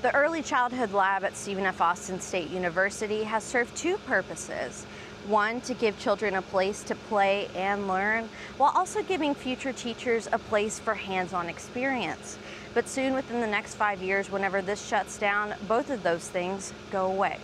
The Early Childhood Lab at Stephen F. Austin State University has served two purposes. One, to give children a place to play and learn, while also giving future teachers a place for hands-on experience. But soon, within the next 5 years, whenever this shuts down, both of those things go away.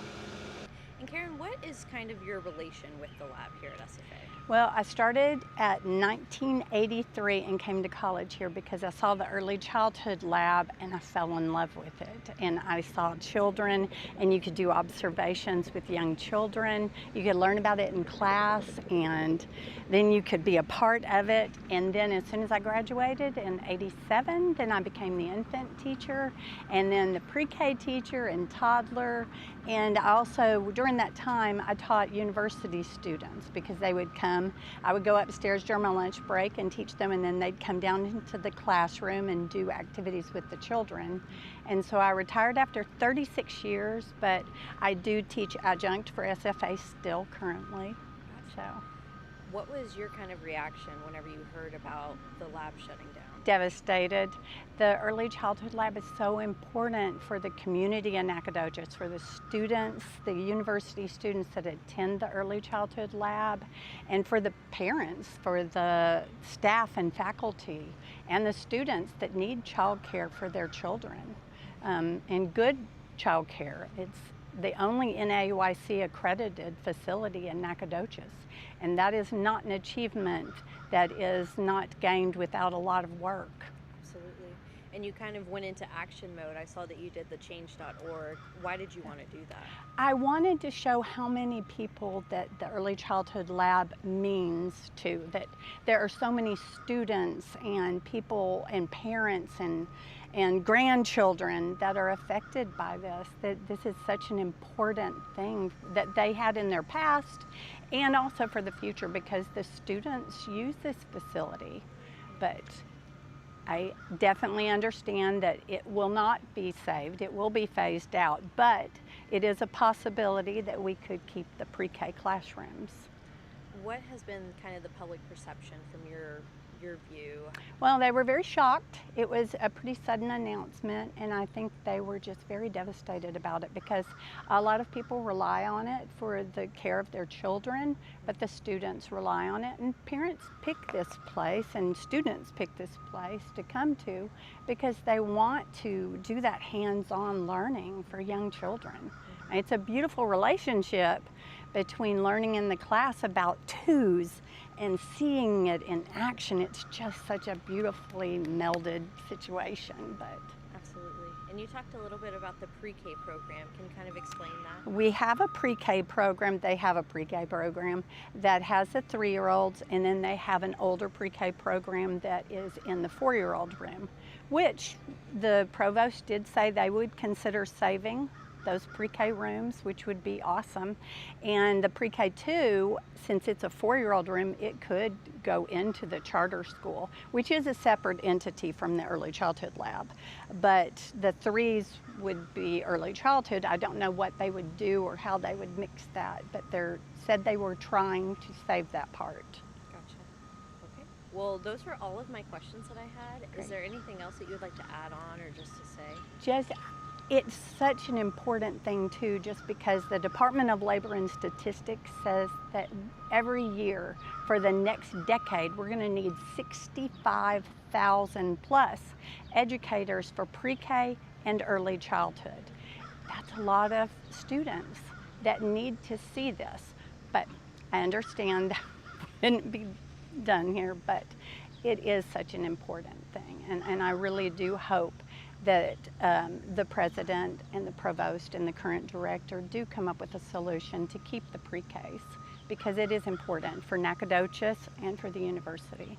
And Karen, what is kind of your relation with the lab here at SFA? Well, I started at 1983 and came to college here because I saw the Early Childhood Lab and I fell in love with it. And I saw children, and you could do observations with young children. You could learn about it in class, and then you could be a part of it. And then as soon as I graduated in '87, then I became the infant teacher, and then the pre-K teacher and toddler. And I also, during that time, I taught university students because they would come. I would go upstairs during my lunch break and teach them, and then they'd come down into the classroom and do activities with the children. And so I retired after 36 years, but I do teach adjunct for SFA still currently. So, what was your kind of reaction whenever you heard about the lab shutting down? Devastated. The Early Childhood Lab is so important for the community in Nacogdoches, for the students, the university students that attend the Early Childhood Lab, and for the parents, for the staff and faculty, and the students that need child care for their children, and good child care. It's the only NAUIC accredited facility in Nacogdoches, and that is not an achievement that is not gained without a lot of work. Absolutely. And you kind of went into action mode. I saw that you did the change.org. Why did you want to do that? I wanted to show how many people that the Early Childhood Lab means to, that there are so many students and people and parents and grandchildren that are affected by this, that this is such an important thing that they had in their past and also for the future, because the students use this facility. But I definitely understand that it will not be saved, it will be phased out, but it is a possibility that we could keep the pre-K classrooms. What has been kind of the public perception from your view? Well, they were very shocked. It was a pretty sudden announcement, and I think they were just very devastated about it because a lot of people rely on it for the care of their children, but the students rely on it, and parents pick this place and students pick this place to come to because they want to do that hands-on learning for young children. It's a beautiful relationship between learning in the class about twos and seeing it in action. It's just such a beautifully melded situation. But absolutely. And you talked a little bit about the pre-K program. Can you kind of explain that? We have a pre-K program. They have a pre-K program that has the 3-year-olds, and then they have an older pre-K program that is in the 4-year-old room, which the provost did say they would consider saving those pre-K rooms, which would be awesome. And the pre-K2, since it's a 4-year-old room, it could go into the charter school, which is a separate entity from the Early Childhood Lab. But the 3s would be early childhood. I don't know what they would do or how they would mix that, but they said they were trying to save that part. Gotcha. Okay. Well, those were all of my questions that I had. Great. Is there anything else that you would like to add on or just to say? It's such an important thing too, just because the Department of Labor and Statistics says that every year for the next decade, we're going to need 65,000 plus educators for pre-K and early childhood. That's a lot of students that need to see this, but I understand that wouldn't be done here, but it is such an important thing, and I really do hope that the president and the provost and the current director do come up with a solution to keep the pre-Ks, because it is important for Nacogdoches and for the university.